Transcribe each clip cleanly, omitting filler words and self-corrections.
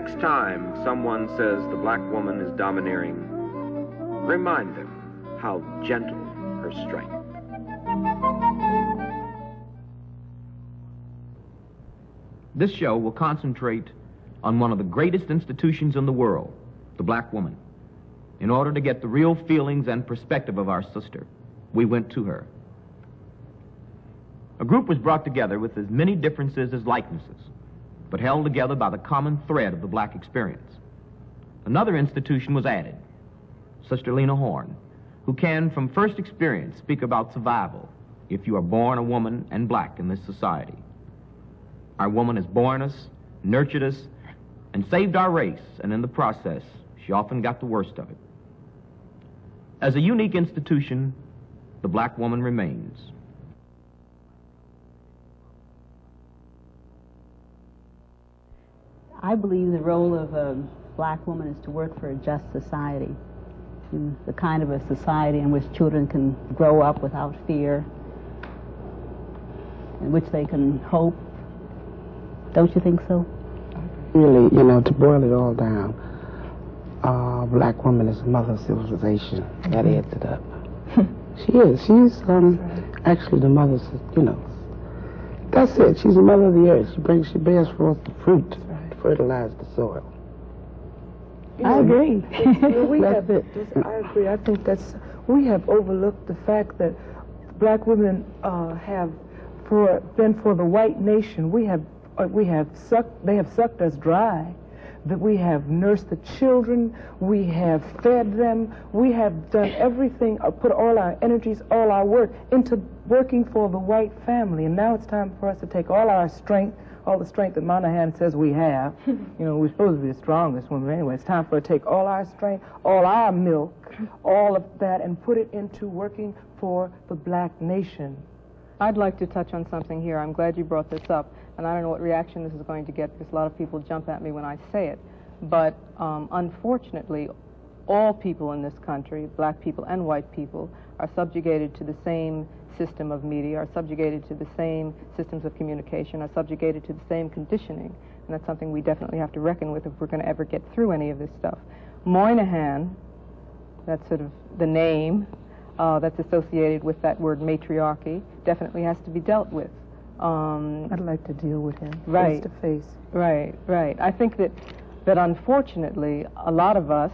next time someone says the black woman is domineering, remind them how gentle her strength. This show will concentrate on one of the greatest institutions in the world, the black woman. In order to get the real feelings and perspective of our sister, we went to her. A group was brought together with as many differences as likenesses, but held together by the common thread of the black experience. Another institution was added, Sister Lena Horne, who can, from first experience, speak about survival if you are born a woman and black in this society. Our woman has borne us, nurtured us, and saved our race, and in the process, she often got the worst of it. As a unique institution, the black woman remains. I believe the role of a black woman is to work for a just society, the kind of a society in which children can grow up without fear, in which they can hope. Don't you think so? Really, to boil it all down, black woman is the mother of civilization. That adds it up. She is. She's actually the mother, that's it. She's the mother of the earth. She bears forth the fruit, fertilize the soil. I agree. I agree. I think we have overlooked the fact that black women have been for the white nation. They have sucked us dry. That we have nursed the children, we have fed them, we have done everything, put all our energies, all our work into working for the white family. And now it's time for us to take all our strength, all the strength that Monahan says we have. We're supposed to be the strongest women anyway. It's time for us to take all our strength, all our milk, all of that, and put it into working for the black nation. I'd like to touch on something here. I'm glad you brought this up, and I don't know what reaction this is going to get because a lot of people jump at me when I say it. But unfortunately, all people in this country, black people and white people, are subjugated to the same system of media, are subjugated to the same systems of communication, are subjugated to the same conditioning. And that's something we definitely have to reckon with if we're going to ever get through any of this stuff. Moynihan, that's sort of the name that's associated with that word matriarchy, definitely has to be dealt with. I'd like to deal with him face to face. Right. I think that unfortunately, a lot of us,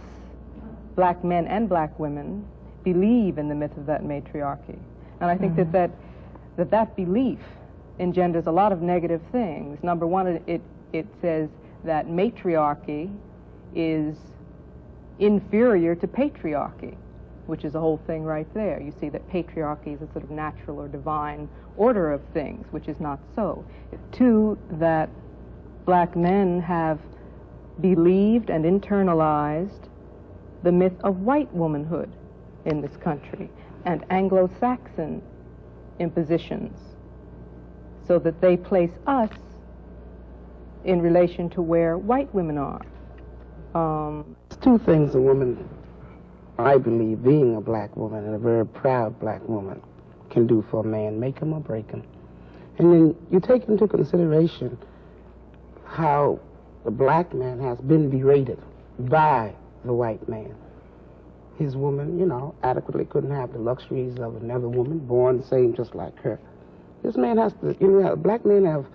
black men and black women, believe in the myth of that matriarchy. And I think that belief engenders a lot of negative things. Number one, it says that matriarchy is inferior to patriarchy, which is a whole thing right there. You see that patriarchy is a sort of natural or divine order of things, which is not so. Two, that black men have believed and internalized the myth of white womanhood in this country and Anglo-Saxon impositions, so that they place us in relation to where white women are. There's two things a woman, I believe, being a black woman and a very proud black woman, can do for a man, make him or break him. And then you take into consideration how the black man has been berated by the white man. His woman, adequately couldn't have the luxuries of another woman, born the same just like her. This man has to, black men have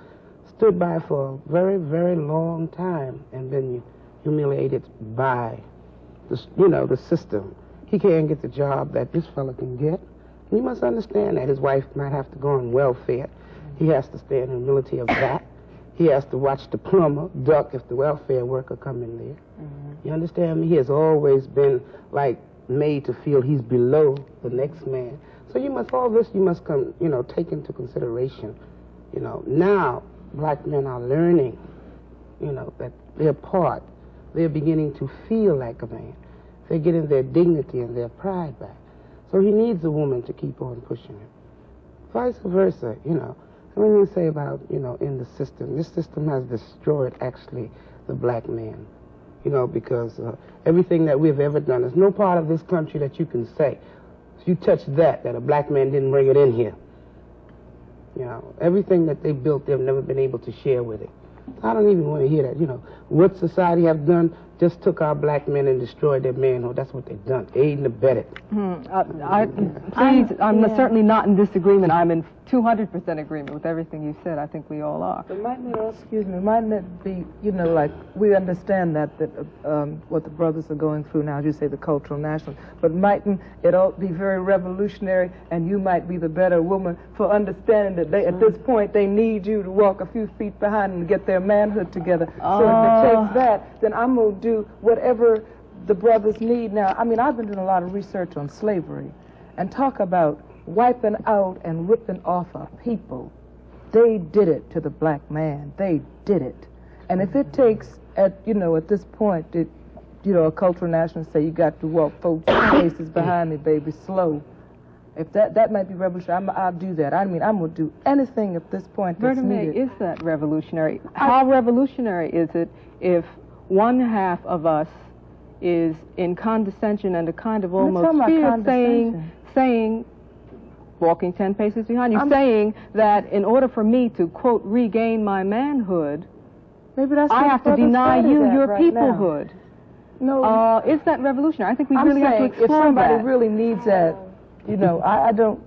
stood by for a very, very long time and been humiliated by the system. He can't get the job that this fella can get. And you must understand that his wife might have to go on welfare. He has to stay in the humility of that. He has to watch the plumber duck if the welfare worker come in there. Mm-hmm. You understand me? He has always been made to feel he's below the next man. So you must take into consideration. Now black men are learning, that they're part. They're beginning to feel like a man. They're getting their dignity and their pride back. So he needs a woman to keep on pushing him. Vice versa, When you say about, in the system, this system has destroyed, actually, the black man, because everything that we've ever done, there's no part of this country that you can say, if you touch that a black man didn't bring it in here. Everything that they built, they've never been able to share with it. I don't even want to hear that. You know, what society have done just took our black men and destroyed their manhood. That's what they've done, aid and abetted. I'm certainly not in disagreement. I'm in 200% agreement with everything you said. I think we all are. But mightn't it be, you know, like, we understand that what the brothers are going through now, as you say, the cultural nationalism, but mightn't it all be very revolutionary, and you might be the better woman for understanding that they, at this point, they need you to walk a few feet behind and get their manhood together. So if it takes that, then I'm going to do whatever the brothers need now. I mean, I've been doing a lot of research on slavery and talk about wiping out and ripping off a people. They did it to the black man. They did it. And if it takes, at this point, a cultural nationalist say you got to walk 4 paces behind me, baby, slow. If that might be revolutionary, I'll do that. I mean, I'm going to do anything at this point that's Verta Mae, needed. is that revolutionary? How revolutionary is it if one half of us is in condescension and a kind of almost fear, saying, walking 10 paces behind you, saying that in order for me to, quote, regain my manhood, maybe that's I have to deny you your peoplehood. No. Is that revolutionary? I think we really have to explore if somebody that. really needs that, I don't.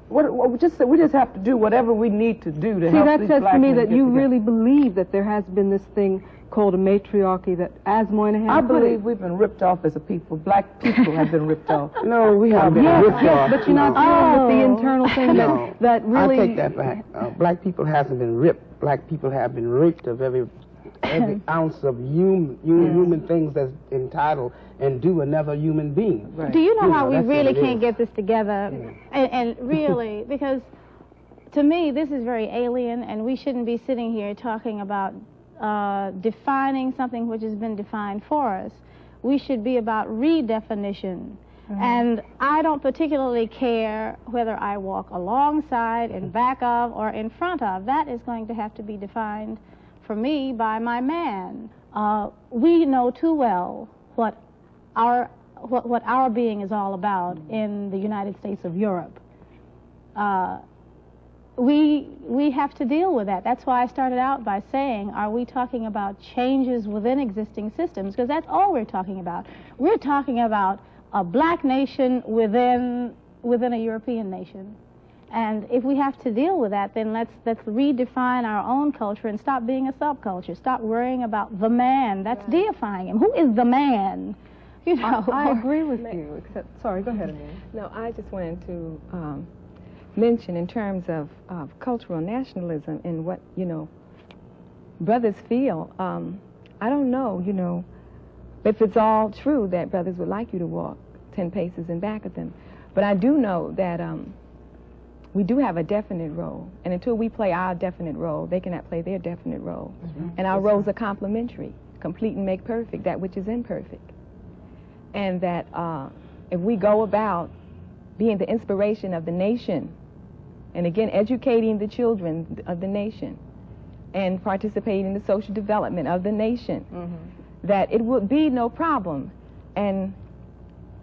We just have to do whatever we need to do to help these that says black to me men that get you together. really believe that there has been this thing called a matriarchy that, as Moynihan I put believe it, we've been ripped off as a people. Black people have been ripped off. No, we haven't been ripped off. but you're not dealing with the internal thing that really... I take that back. Black people hasn't been ripped. Black people have been raped of every ounce of human things that's entitled and due another human being. Right. Do you know how we really can't get this together? And really, because to me, this is very alien, and we shouldn't be sitting here talking about defining something which has been defined for us. We should be about redefinition. And I don't particularly care whether I walk alongside, in back of, or in front of. That is going to have to be defined for me by my man. We know too well what our being is all about in the United States of Europe. We have to deal with that. That's why I started out by saying, are we talking about changes within existing systems? Because that's all we're talking about. We're talking about a black nation within a European nation. And if we have to deal with that, then let's redefine our own culture and stop being a subculture. Stop worrying about the man. That's deifying him. Who is the man? You know. I agree with you. Except, sorry, go ahead, Amelia. No, I just wanted to mention in terms of cultural nationalism and what, brothers feel. I don't know, if it's all true that brothers would like you to walk 10 paces in back of them. But I do know that we do have a definite role. And until we play our definite role, they cannot play their definite role. And our roles are complementary. Complete and make perfect that which is imperfect. And that if we go about being the inspiration of the nation, and again, educating the children of the nation, and participating in the social development of the nation, that it would be no problem. And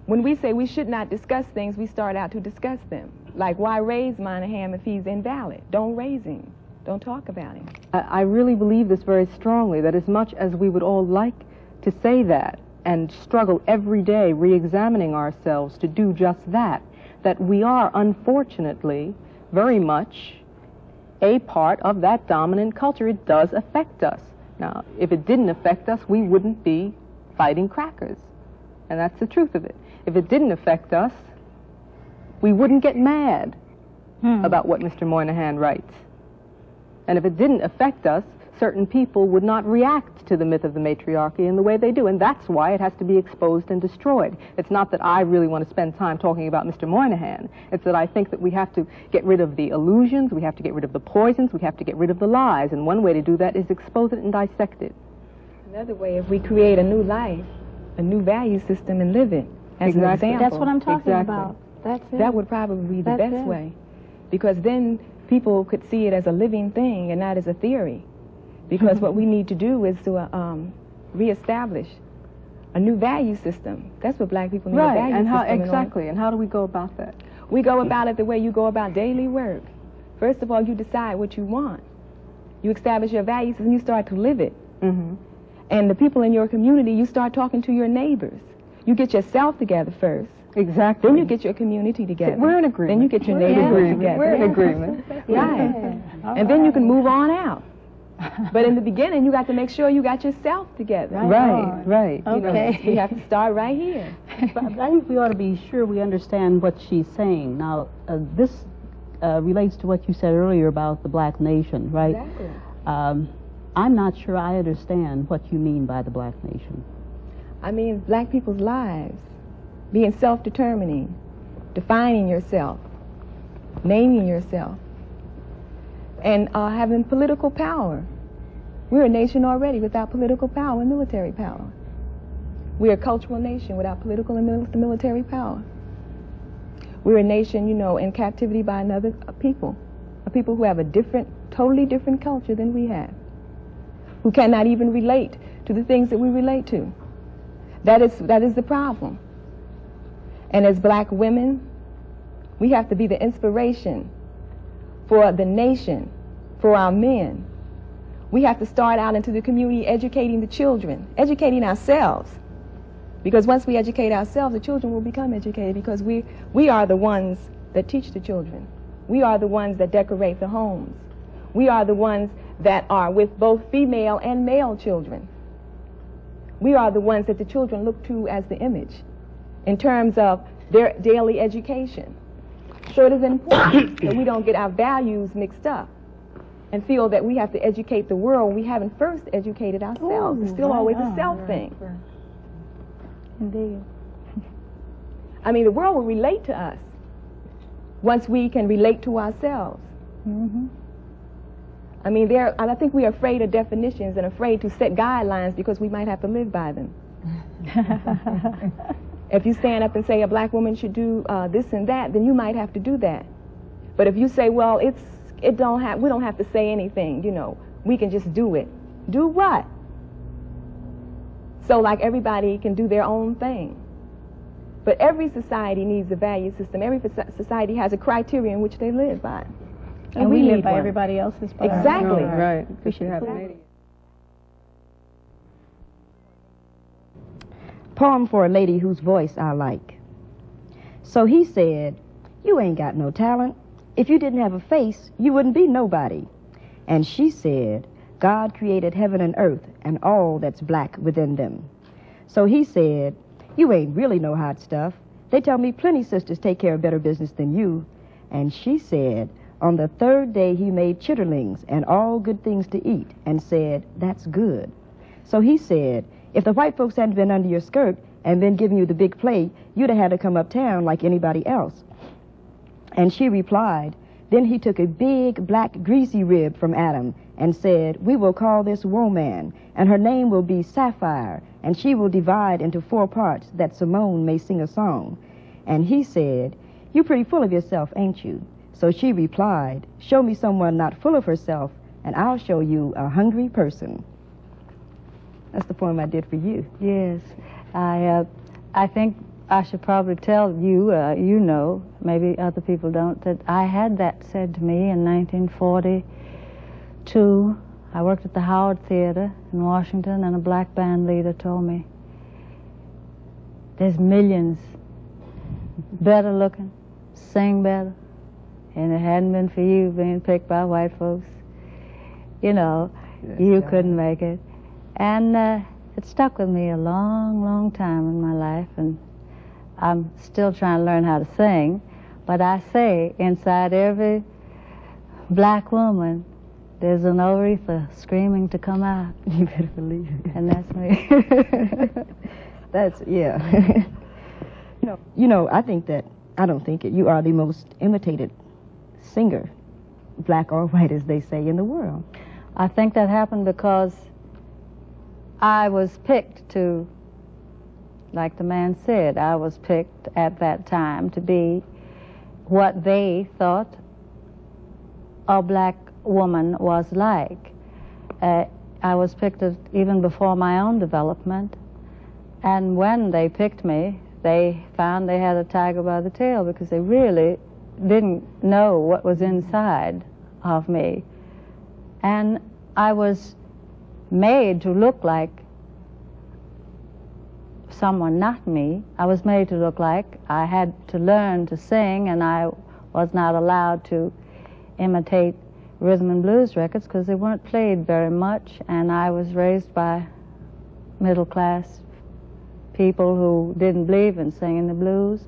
when we say we should not discuss things, we start out to discuss them. Like, why raise Moynihan if he's invalid? Don't raise him. Don't talk about him. I really believe this very strongly, that as much as we would all like to say that and struggle every day re-examining ourselves to do just that, that we are, unfortunately, very much a part of that dominant culture. It does affect us. Now, if it didn't affect us, we wouldn't be fighting crackers. And that's the truth of it. If it didn't affect us, we wouldn't get mad about what Mr. Moynihan writes. And if it didn't affect us, certain people would not react to the myth of the matriarchy in the way they do. And that's why it has to be exposed and destroyed. It's not that I really want to spend time talking about Mr. Moynihan. It's that I think that we have to get rid of the illusions, we have to get rid of the poisons, we have to get rid of the lies. And one way to do that is expose it and dissect it. Another way, if we create a new life, a new value system, and live it as an example. That's what I'm talking about. That's it. That would probably be the best way. Because then people could see it as a living thing and not as a theory. Because what we need to do is to reestablish a new value system. That's what black people need, a value and how, system. exactly, and how do we go about that? We go about it the way you go about daily work. First of all, you decide what you want. You establish your values and you start to live it. And the people in your community, you start talking to your neighbors. You get yourself together first. Exactly. Then you get your community together. We're in agreement. Then you get your neighborhood together. We're in agreement. Right. And then you can move on out. But in the beginning, you got to make sure you got yourself together. Right. Okay. You have to start right here. But I think we ought to be sure we understand what she's saying. Now, this relates to what you said earlier about the black nation, right? Exactly. I'm not sure I understand what you mean by the black nation. I mean, black people's lives, being self-determining, defining yourself, naming yourself, and having political power. We're a nation already without political power and military power. We're a cultural nation without political and military power. We're a nation, you know, in captivity by another people, a people who have a different, totally different culture than we have, who cannot even relate to the things that we relate to. That is the problem. And as black women, we have to be the inspiration for the nation, for our men. We have to start out into the community educating the children, educating ourselves. Because once we educate ourselves, the children will become educated, because we are the ones that teach the children. We are the ones that decorate the homes. We are the ones that are with both female and male children. We are the ones that the children look to as the image in terms of their daily education. So it is important that we don't get our values mixed up and feel that we have to educate the world. We haven't first educated ourselves. It's still always a self thing. Indeed. I mean, the world will relate to us once we can relate to ourselves. I mean, I think we are afraid of definitions and afraid to set guidelines because we might have to live by them. If you stand up and say a black woman should do this and that, then you might have to do that. But if you say, well, we don't have to say anything, you know, we can just do it. Do what? So like everybody can do their own thing. But every society needs a value system. Every society has a criteria in which they live by. And we live by everybody else's. Exactly. Right. We should have exactly. Poem for a lady whose voice I like. So he said, you ain't got no talent. If you didn't have a face, you wouldn't be nobody. And she said, God created heaven and earth and all that's black within them. So he said, you ain't really no hot stuff. They tell me plenty sisters take care of better business than you. And she said, on the third day he made chitterlings and all good things to eat and said, that's good. So he said, if the white folks hadn't been under your skirt and been giving you the big play, you'd have had to come uptown like anybody else. And she replied, then he took a big black greasy rib from Adam and said, we will call this woman, and her name will be Sapphire, and she will divide into 4 parts that Simone may sing a song. And he said, you pretty full of yourself, ain't you? So she replied, show me someone not full of herself, and I'll show you a hungry person. That's the poem I did for you. Yes. I think I should probably tell you, you know, maybe other people don't, that I had that said to me in 1942. I worked at the Howard Theater in Washington, and a black band leader told me, there's millions better looking, sing better, and it hadn't been for you being picked by white folks, you know, you couldn't make it. And it stuck with me a long, long time in my life, and I'm still trying to learn how to sing, but I say inside every black woman, there's an Aretha screaming to come out. You better believe it. And that's me. That's, yeah. You know, I don't think it, you are the most imitated singer, black or white, as they say, in the world. I think that happened because I was picked to, like the man said, I was picked at that time to be what they thought a black woman was like. I was picked even before my own development, and when they picked me, they found they had a tiger by the tail, because they really didn't know what was inside of me. And I was made to look like someone not me. I was made to look like I had to learn to sing, and I was not allowed to imitate rhythm and blues records because they weren't played very much, and I was raised by middle-class people who didn't believe in singing the blues.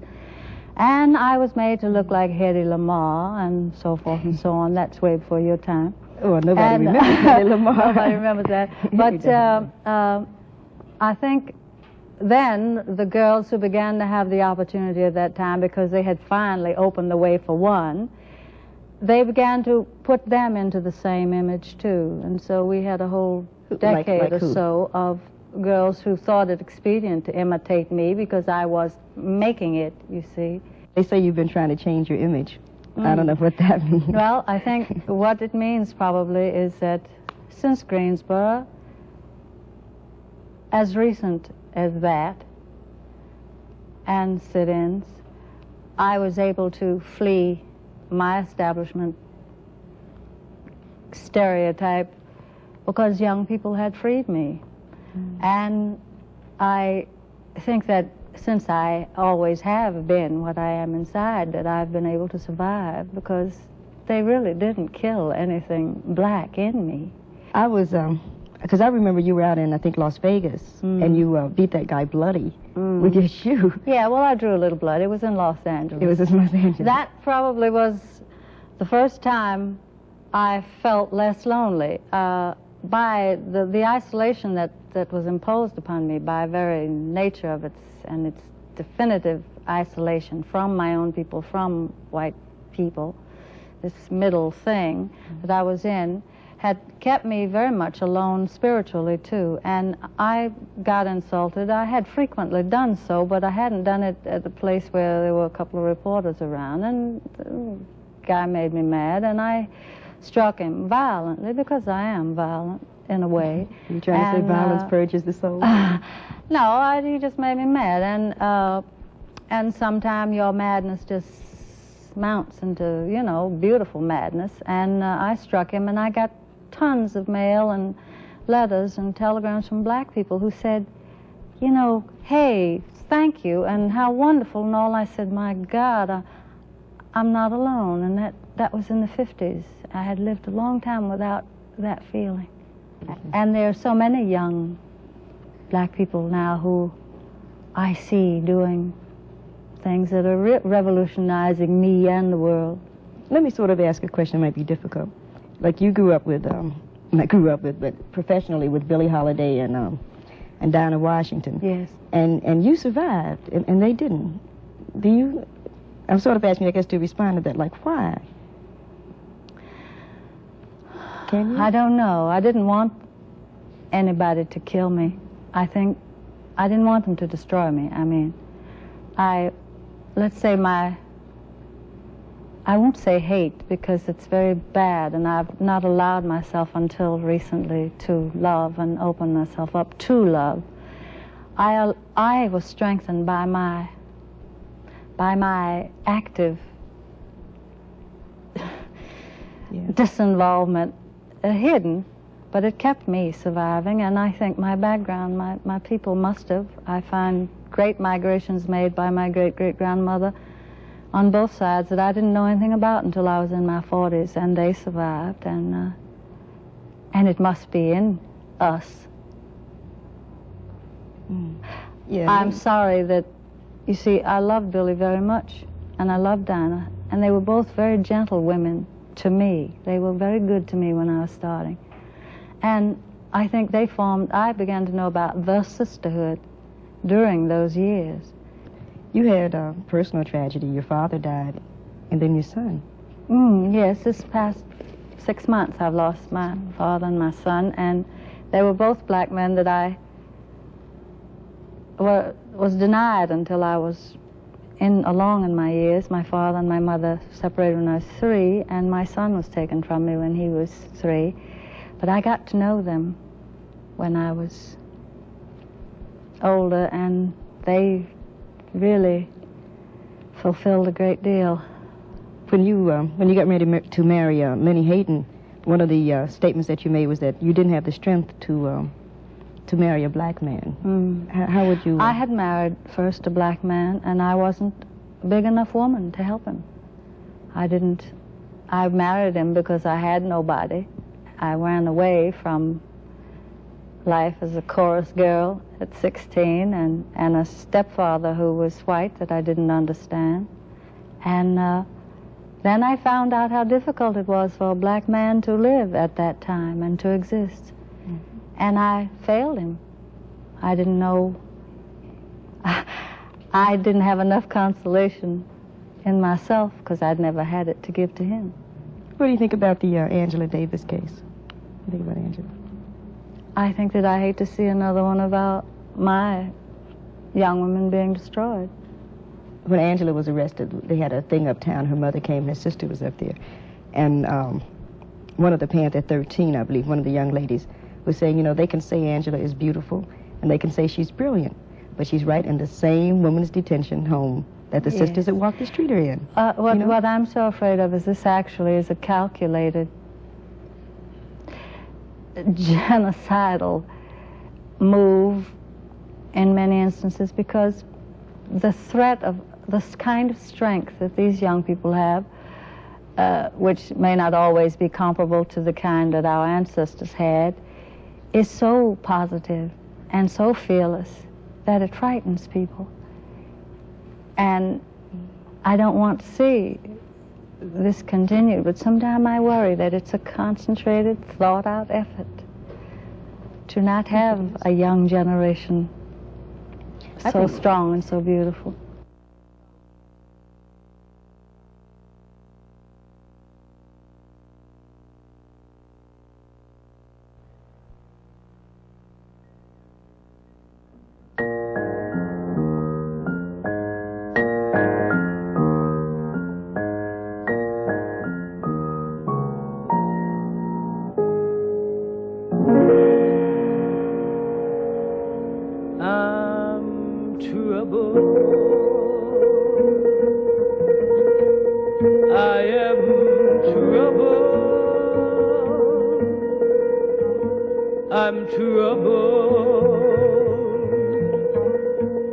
And I was made to look like Hedy Lamarr and so forth and so on. That's way before your time. Oh, nobody remembers Hedy Lamarr. Nobody remembers that. But I think then the girls who began to have the opportunity at that time, because they had finally opened the way for one, they began to put them into the same image too. And so we had a whole decade or so of girls who thought it expedient to imitate me because I was making it, you see. They say you've been trying to change your image. I don't know what that means. Well, I think what it means probably is that since Greensboro, as recent as that, and sit-ins, I was able to flee my establishment stereotype because young people had freed me. And I think that since I always have been what I am inside, that I've been able to survive because they really didn't kill anything black in me. I was, because I remember you were out in, I think, Las Vegas, and you beat that guy bloody with your shoe. Yeah, well, I drew a little blood. It was in Los Angeles. It was in Los Angeles. That probably was the first time I felt less lonely. By the isolation that was imposed upon me by very nature of its definitive isolation from my own people, from white people, this middle thing that I was in, had kept me very much alone spiritually too. And I got insulted. I had frequently done so, but I hadn't done it at the place where there were a couple of reporters around. And the guy made me mad, and I struck him violently because I am violent in a way. Are you trying to say violence purges the soul? No, he just made me mad, and sometimes your madness just mounts into, you know, beautiful madness. And I struck him, and I got tons of mail and letters and telegrams from black people who said, you know, hey, thank you, and how wonderful, and all. I said, my God, I'm not alone, and that was in the 50s. I had lived a long time without that feeling. And there are so many young black people now who I see doing things that are revolutionizing me and the world. Let me sort of ask a question that might be difficult. Like you grew up with, but professionally with Billie Holiday and Dinah Washington. Yes. And you survived, and they didn't. Do you? I'm sort of asking you, I guess, to respond to that. Like, why? Can you? I don't know. I didn't want anybody to kill me. I think I didn't want them to destroy me. I mean, let's say I won't say hate because it's very bad, and I've not allowed myself until recently to love and open myself up to love. I was strengthened by my active disinvolvement, hidden, but it kept me surviving, and I think my background, my people must have. I find great migrations made by my great-great-grandmother on both sides that I didn't know anything about until I was in my 40s, and they survived, and it must be in us. Yeah. I'm sorry that, you see, I love Billie very much, and I love Dinah, and they were both very gentle women to me. They were very good to me when I was starting. And I think I began to know about the sisterhood during those years. You had a personal tragedy. Your father died, and then your son. Yes, this past 6 months I've lost my father and my son, and they were both black men that I was denied until I was along in my years. My father and my mother separated when I was 3, and my son was taken from me when he was 3. But I got to know them when I was older, and they really fulfilled a great deal. When you got ready to marry Lennie Hayton, one of the statements that you made was that you didn't have the strength to marry a black man. How would you... I had married first a black man, and I wasn't a big enough woman to help him. I married him because I had nobody. I ran away from life as a chorus girl at 16 and a stepfather who was white that I didn't understand. And then I found out how difficult it was for a black man to live at that time and to exist. And I failed him. I didn't know, I didn't have enough consolation in myself because I'd never had it to give to him. What do you think about the Angela Davis case? What do you think about Angela? I think that I hate to see another one of my young women being destroyed. When Angela was arrested, they had a thing uptown. Her mother came, her sister was up there. And one of the parents at 13, I believe, one of the young ladies, was saying, you know, they can say Angela is beautiful, and they can say she's brilliant, but she's right in the same women's detention home that the sisters that walk the street are in. What I'm so afraid of is this actually is a calculated, genocidal move in many instances, because the threat of this kind of strength that these young people have, which may not always be comparable to the kind that our ancestors had, is so positive and so fearless that it frightens people. And I don't want to see this continue, but sometimes I worry that it's a concentrated, thought-out effort to not have a young generation so strong and so beautiful.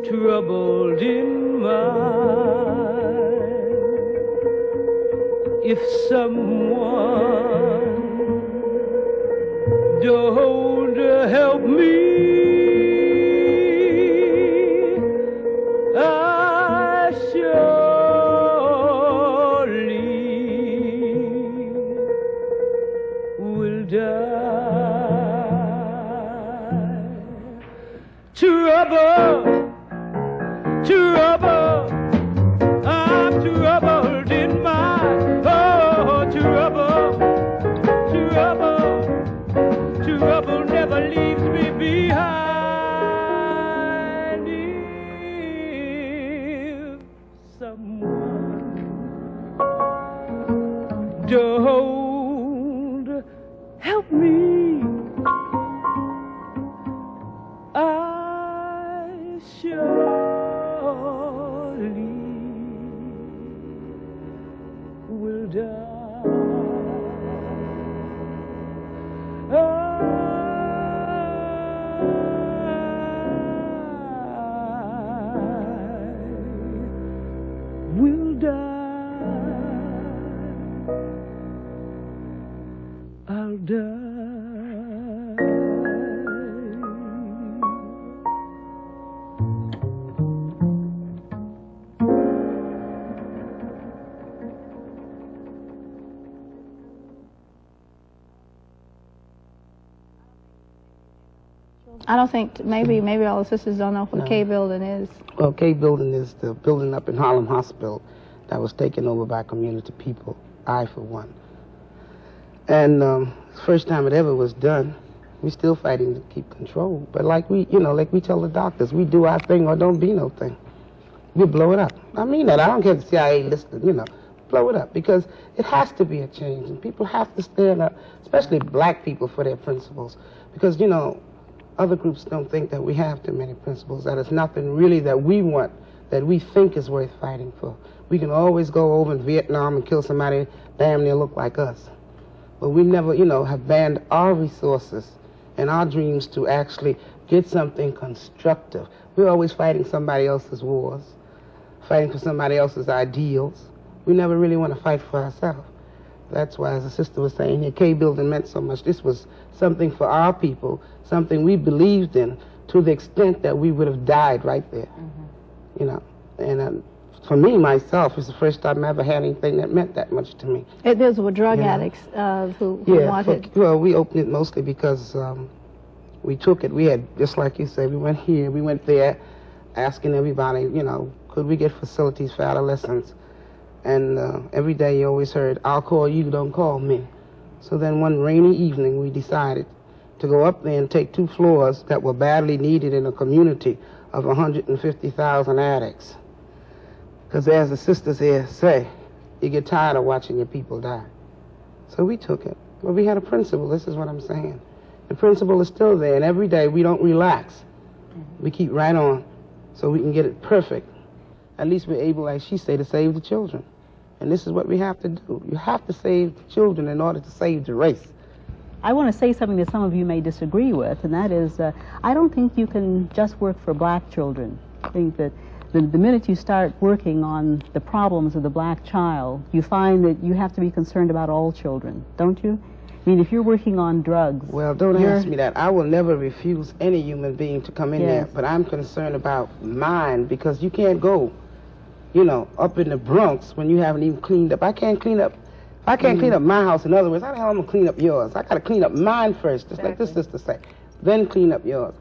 Troubled in mind. If someone don't help me, I surely will die. Trouble. Trouble, I'm troubled in mind. Oh, trouble, trouble, trouble never leaves me behind. If someone don't help me, I sure will die. I will die. I'll die. I don't think, maybe all the sisters don't know what K building is. Well, K building is the building up in Harlem Hospital that was taken over by community people, I for one. And first time it ever was done, we're still fighting to keep control. But like we tell the doctors, we do our thing or don't be no thing. We blow it up. I mean that. I don't care if the CIA listed, blow it up, because it has to be a change, and people have to stand up, especially black people, for their principles. Because, other groups don't think that we have too many principles, that it's nothing really that we want, that we think is worth fighting for. We can always go over in Vietnam and kill somebody damn near look like us. but we never, have banned our resources and our dreams to actually get something constructive. We're always fighting somebody else's wars, fighting for somebody else's ideals. We never really want to fight for ourselves. That's why, as the sister was saying here, K-Building meant so much. This was something for our people, something we believed in to the extent that we would have died right there. And for me, myself, it's the first time I ever had anything that meant that much to me. Those were drug addicts who wanted... Well, we opened it mostly because we took it. We had, just like you said, we went here, we went there, asking everybody, could we get facilities for adolescents? And every day you always heard, I'll call you, don't call me. So then one rainy evening we decided to go up there and take 2 floors that were badly needed in a community of 150,000 addicts. Because as the sisters here say, you get tired of watching your people die. So we took it. But we had a principle, this is what I'm saying. The principle is still there, and every day we don't relax. We keep right on so we can get it perfect. At least we're able, like she said, to save the children. And this is what we have to do. You have to save the children in order to save the race. I want to say something that some of you may disagree with, and that is, I don't think you can just work for black children. I think that the minute you start working on the problems of the black child, you find that you have to be concerned about all children, don't you? I mean, if you're working on drugs... Well, don't ask me that. I will never refuse any human being to come in there, but I'm concerned about mine, because you can't go, up in the Bronx when you haven't even cleaned up. I can't clean up. If I can't clean up my house, in other words, how the hell am I going to clean up yours? I got to clean up mine first, just like this sister say. Then clean up yours.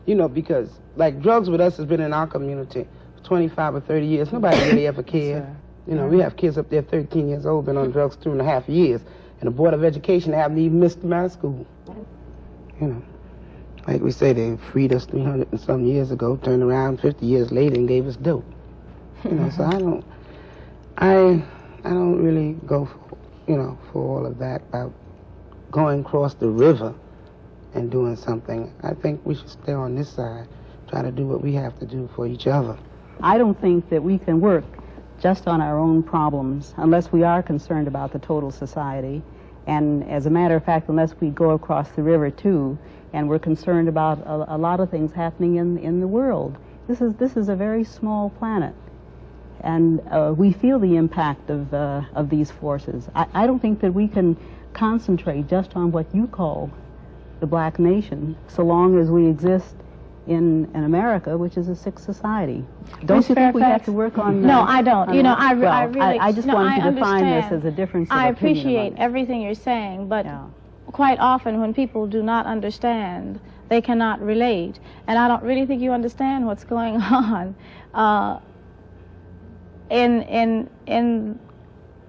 Because, like, drugs with us has been in our community for 25 or 30 years. Nobody really ever cared. We have kids up there 13 years old, been on drugs 2.5 years. And the Board of Education haven't even missed them out of school. Like we say, they freed us 300 and some years ago, turned around 50 years later and gave us dope. So I don't really go for, for all of that about going across the river and doing something. I think we should stay on this side, try to do what we have to do for each other. I don't think that we can work just on our own problems unless we are concerned about the total society. And as a matter of fact, unless we go across the river too, and we're concerned about a lot of things happening in the world. This is a very small planet, and we feel the impact of these forces. I don't think that we can concentrate just on what you call the black nation, so long as we exist in America, which is a sick society. Don't you think we have to work on... No, I don't. I just wanted to define this as a difference of opinion. I appreciate everything you're saying, but quite often when people do not understand, they cannot relate. And I don't really think you understand what's going on in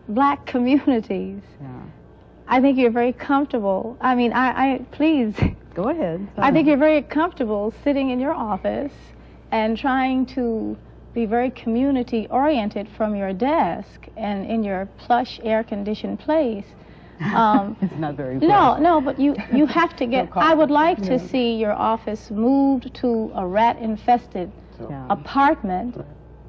black communities. I think you're very comfortable. I mean, please... Go ahead. I think you're very comfortable sitting in your office and trying to be very community-oriented from your desk and in your plush, air-conditioned place. It's not very good. No, but you have to get... I would like to see your office moved to a rat-infested apartment.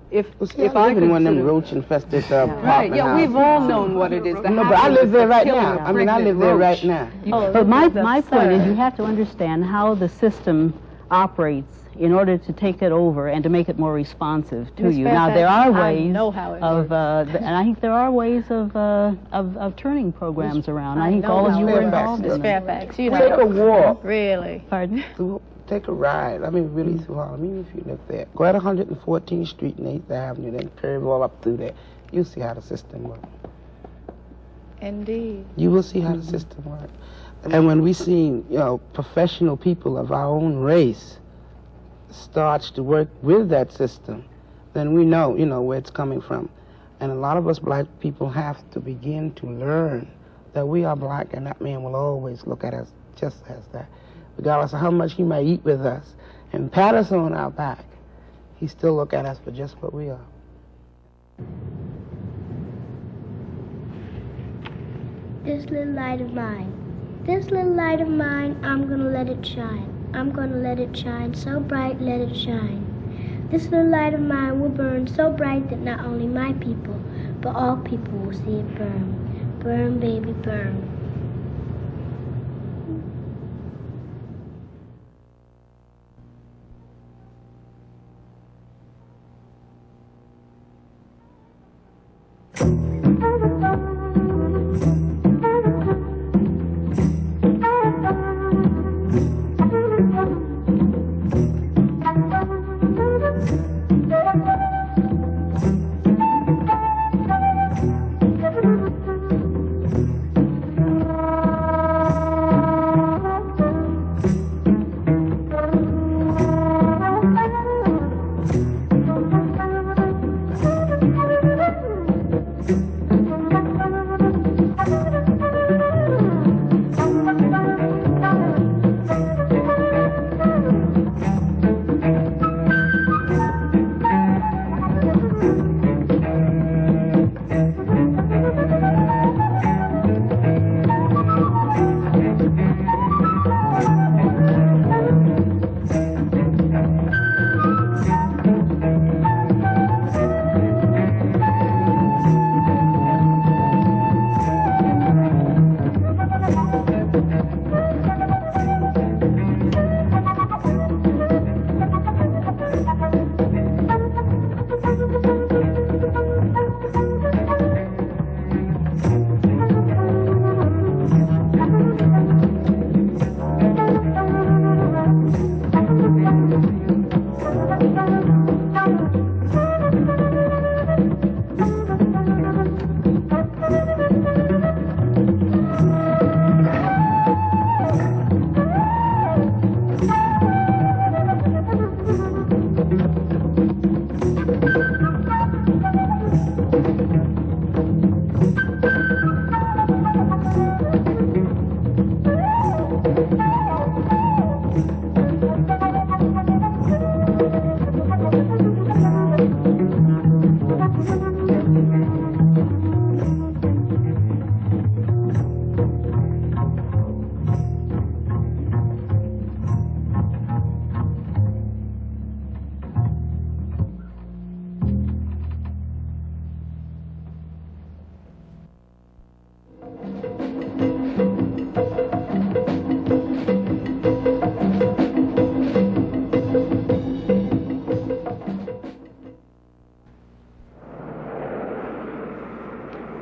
If I live in one of them roach-infested right, we've all known what it is. No, but I live there right now. I mean, I live there right now. But my point is, you have to understand how the system operates in order to take it over and to make it more responsive to you. Now, there are ways of, and I think there are ways of turning programs around. I think all of you are involved in Fairfax. Take a walk. Really? Pardon? Take a ride. I mean, really through Harlem, even if you live there. Go at 114th Street and 8th Avenue, then curve all up through there. You'll see how the system works. Indeed. You will see how the system works. And when we see, professional people of our own race starts to work with that system, then we know, where it's coming from. And a lot of us black people have to begin to learn that we are black, and that man will always look at us just as that. Regardless of how much he might eat with us and pat us on our back, he still look at us for just what we are. This little light of mine, I'm gonna let it shine. I'm gonna let it shine so bright, let it shine. This little light of mine will burn so bright that not only my people, but all people will see it burn. Burn, baby, burn.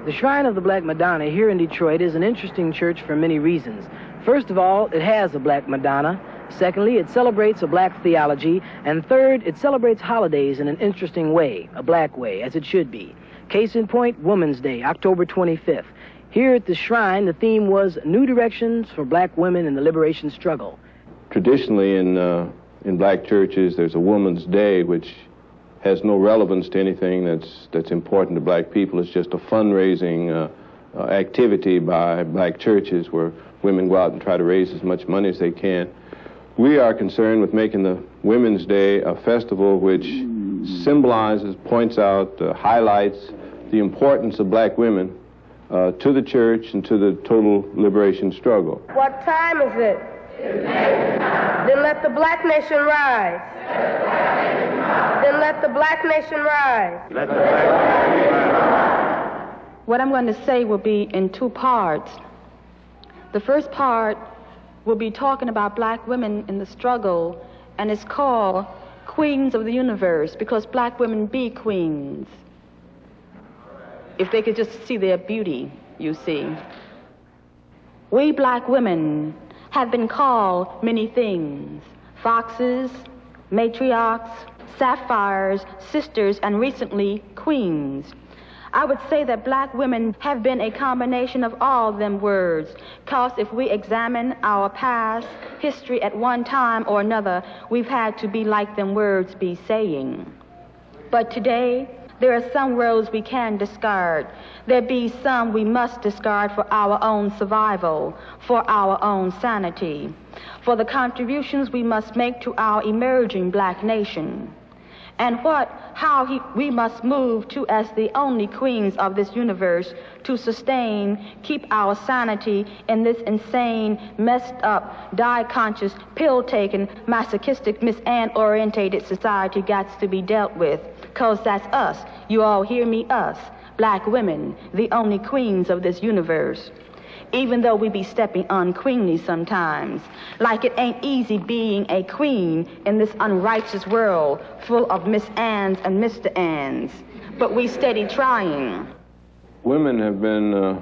The Shrine of the Black Madonna here in Detroit is an interesting church for many reasons. First of all, it has a Black Madonna. Secondly, it celebrates a black theology. And third, it celebrates holidays in an interesting way, a black way, as it should be. Case in point, Women's Day, October 25th. Here at the shrine, the theme was New Directions for Black Women in the Liberation Struggle. Traditionally in black churches, there's a Women's Day, which has no relevance to anything that's important to black people. It's just a fundraising activity by black churches where women go out and try to raise as much money as they can. We are concerned with making the Women's Day a festival which symbolizes, points out, highlights the importance of black women to the church and to the total liberation struggle. What time is it? Then let the black nation rise. Then let the black nation rise. Let the black nation rise. What I'm going to say will be in two parts. The first part will be talking about black women in the struggle, and it's called Queens of the Universe, because black women be queens. If they could just see their beauty, you see. We black women have been called many things: foxes, matriarchs, sapphires, sisters, and recently queens. I would say that black women have been a combination of all them words, because if we examine our past history at one time or another, we've had to be like them words be saying. But today, there are some words we can discard. There be some we must discard for our own survival, for our own sanity, for the contributions we must make to our emerging black nation. And we must move to as the only queens of this universe to sustain, keep our sanity in this insane, messed up, die-conscious, pill-taking, masochistic, misan-orientated society gets to be dealt with. 'Cause that's us. You all hear me? Us. Black women, the only queens of this universe. Even though we be stepping unqueenly sometimes, like it ain't easy being a queen in this unrighteous world full of Miss Anns and Mr. Anns, but we steady trying. Women have been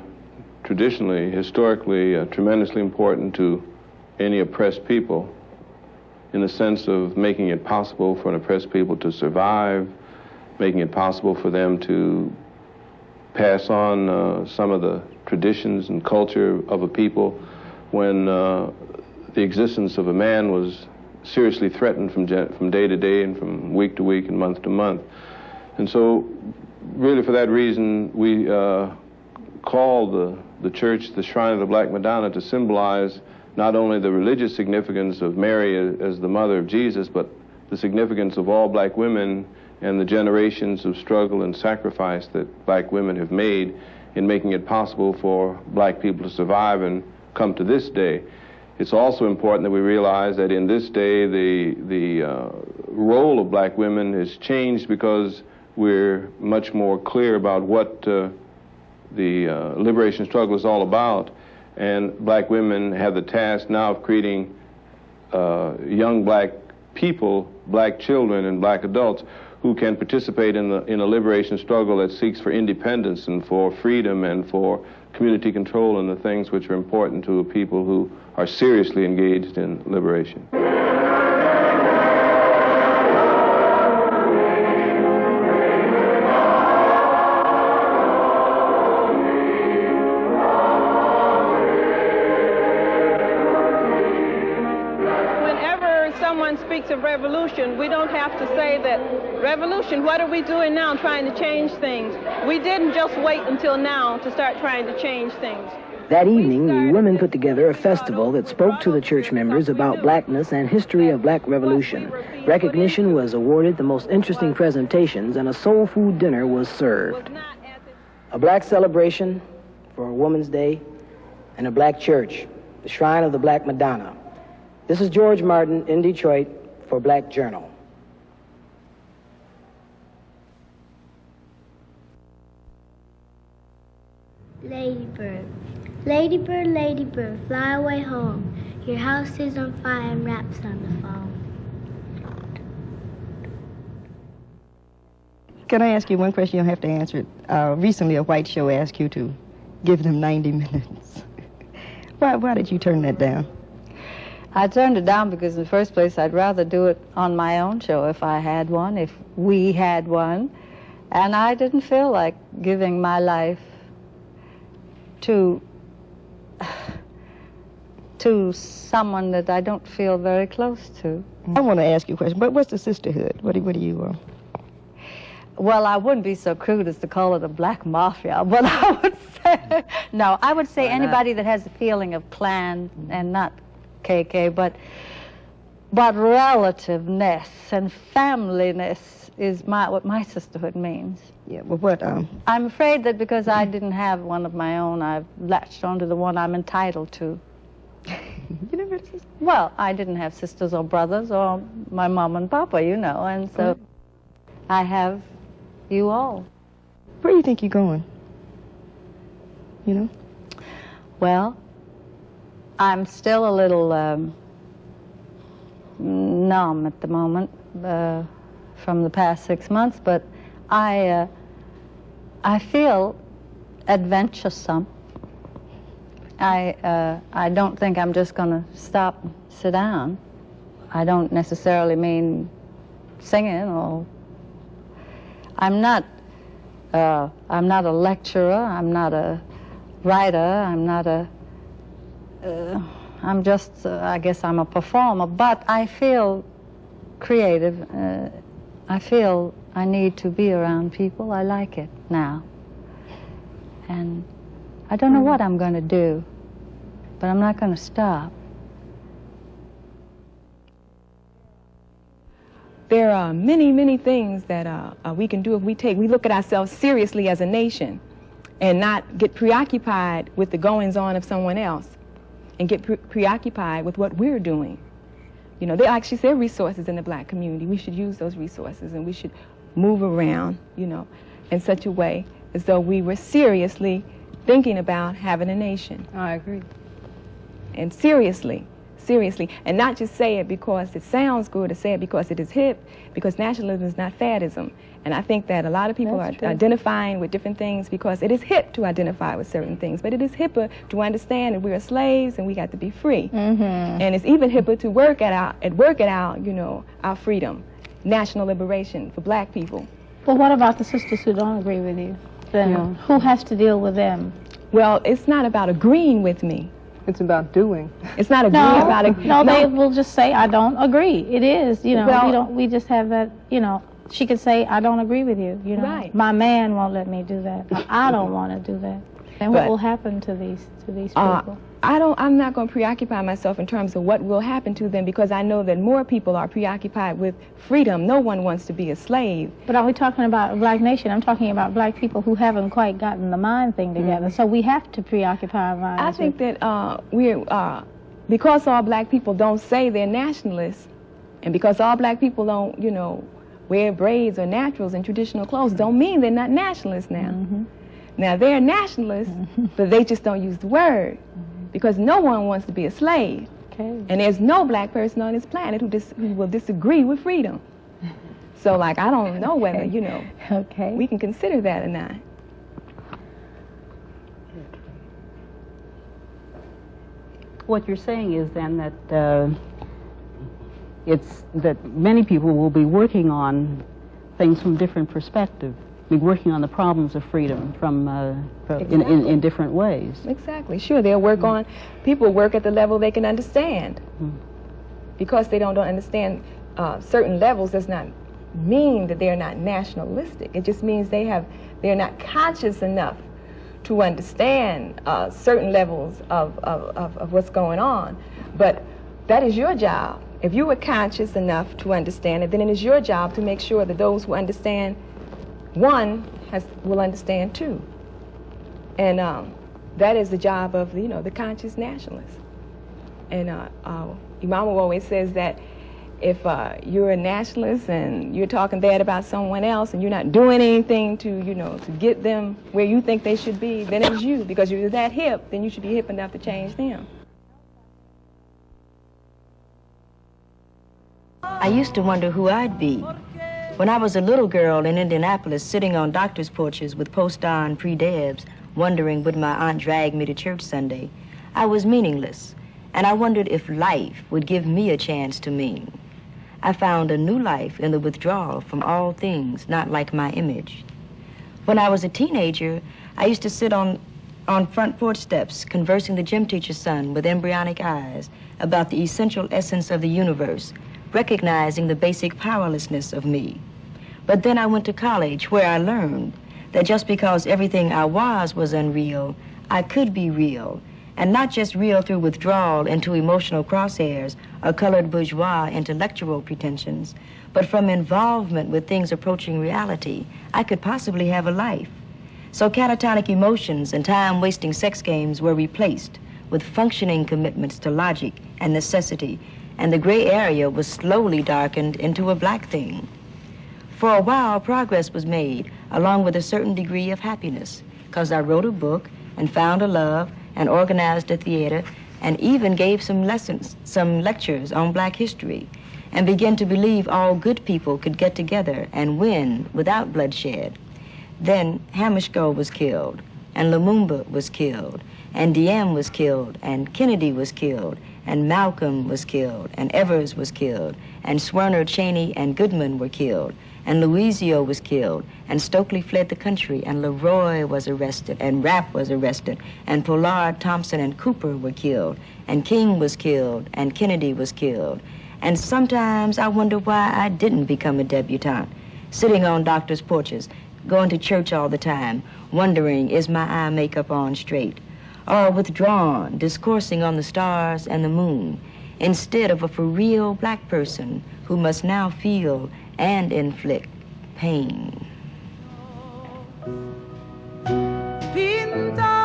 traditionally, historically, tremendously important to any oppressed people in the sense of making it possible for an oppressed people to survive, making it possible for them to pass on some of the traditions and culture of a people when the existence of a man was seriously threatened from day to day and from week to week and month to month. And so really for that reason we call the church the Shrine of the Black Madonna to symbolize not only the religious significance of Mary as the mother of Jesus, but the significance of all black women and the generations of struggle and sacrifice that black women have made in making it possible for black people to survive and come to this day. It's also important that we realize that in this day the role of black women has changed because we're much more clear about what the liberation struggle is all about, and black women have the task now of creating young black people, black children and black adults who can participate in a liberation struggle that seeks for independence and for freedom and for community control and the things which are important to people who are seriously engaged in liberation. Speaks of revolution, we don't have to say that revolution, what are we doing now trying to change things? We didn't just wait until now to start trying to change things. That evening, the women put together a festival that spoke to the church members about blackness and history of black revolution. Recognition was awarded the most interesting presentations, and a soul food dinner was served. A black celebration for a Women's Day and a black church, the Shrine of the Black Madonna. This is George Martin in Detroit for Black Journal. Ladybird. Ladybird, ladybird, fly away home. Your house is on fire and wraps on the phone. Can I ask you one question? You'll have to answer it. Recently, a white show asked you to give them 90 minutes. Why did you turn that down? I turned it down because in the first place, I'd rather do it on my own show if I had one, if we had one. And I didn't feel like giving my life to someone that I don't feel very close to. I want to ask you a question, but what's the sisterhood? What do you Well, I wouldn't be so crude as to call it a black mafia, but I would say, no, I would say anybody that has a feeling of clan and not KK, but relativeness and familyness is what my sisterhood means. Yeah, well, what? I'm afraid that because I didn't have one of my own, I've latched onto the one I'm entitled to. You never had sisters? Well, I didn't have sisters or brothers or my mom and papa, you know, and so I have you all. Where do you think you're going? You know? Well, I'm still a little numb at the moment from the past 6 months, but I feel adventuresome. I don't think I'm just going to stop and sit down. I don't necessarily mean singing or... I'm not a lecturer, I'm not a writer, I'm not a... I'm just, I guess I'm a performer, but I feel creative. I feel I need to be around people. I like it now. And I don't know what I'm going to do, but I'm not going to stop. There are many, many things that we can do if we look at ourselves seriously as a nation and not get preoccupied with the goings-on of someone else and get preoccupied with what we're doing. You know, there are resources in the black community. We should use those resources, and we should move around, you know, in such a way as though we were seriously thinking about having a nation. I agree. And seriously, and not just say it because it sounds good, or say it because it is hip, because nationalism is not faddism. And I think that a lot of people are identifying with different things because it is hip to identify with certain things, but it is hipper to understand that we are slaves and we got to be free. And it's even hipper to work at our, you know, our freedom, national liberation for black people. Well, what about the sisters who don't agree with you? Then who has to deal with them? Well, it's not about agreeing with me. It's about doing. It's not agreeing about it. No, they will just say, I don't agree. It is, you know, well, we just have that, you know, she could say, I don't agree with you, you know. Right. My man won't let me do that. I don't want to do that. And what will happen to these people? I'm not going to preoccupy myself in terms of what will happen to them, because I know that more people are preoccupied with freedom. No one wants to be a slave. But are we talking about a black nation? I'm talking about black people who haven't quite gotten the mind thing together. So we have to preoccupy our minds. I think that because all black people don't say they're nationalists, and because all black people don't, you know, wear braids or naturals and traditional clothes, don't mean they're not nationalists now. Now, they're nationalists, but they just don't use the word, because no one wants to be a slave. And there's no black person on this planet who will disagree with freedom. So, like, I don't know whether, you know, we can consider that or not. What you're saying is then that it's that many people will be working on things from different perspectives, be working on the problems of freedom from in different ways. Exactly. Sure, they'll work on, people work at the level they can understand. Because they don't understand certain levels does not mean that they're not nationalistic. It just means they're not conscious enough to understand certain levels of what's going on. But that is your job. If you were conscious enough to understand it, then it is your job to make sure that those who understand one will understand two. And that is the job of, you know, the conscious nationalist. And Imam always says that if you're a nationalist and you're talking bad about someone else and you're not doing anything to, you know, to get them where you think they should be, then it's you. Because you're that hip, then you should be hip enough to change them. I used to wonder who I'd be When I was a little girl in Indianapolis, sitting on doctors' porches with post-on pre-debs, wondering would my aunt drag me to church Sunday, I was meaningless, and I wondered if life would give me a chance to mean. I found a new life in the withdrawal from all things not like my image. When I was a teenager, I used to sit on front porch steps, conversing the gym teacher's son with embryonic eyes about the essential essence of the universe, recognizing the basic powerlessness of me. But then I went to college, where I learned that just because everything I was unreal, I could be real, and not just real through withdrawal into emotional crosshairs or colored bourgeois intellectual pretensions, but from involvement with things approaching reality, I could possibly have a life. So catatonic emotions and time-wasting sex games were replaced with functioning commitments to logic and necessity, and the gray area was slowly darkened into a black thing. For a while, progress was made, along with a certain degree of happiness, because I wrote a book and found a love and organized a theater and even gave some lessons, some lectures on black history, and began to believe all good people could get together and win without bloodshed. Then Hammarskjöld was killed, and Lumumba was killed, and Diem was killed, and Kennedy was killed, and Malcolm was killed, and Evers was killed, and Swerner, Cheney, and Goodman were killed, and Louisio was killed, and Stokely fled the country, and LeRoi was arrested, and Rapp was arrested, and Pollard, Thompson, and Cooper were killed, and King was killed, and Kennedy was killed. And sometimes I wonder why I didn't become a debutante, sitting on doctors' porches, going to church all the time, wondering, is my eye makeup on straight? Or withdrawn, discoursing on the stars and the moon, instead of a for real black person who must now feel and inflict pain. Pintar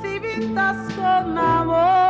si pintas con amor.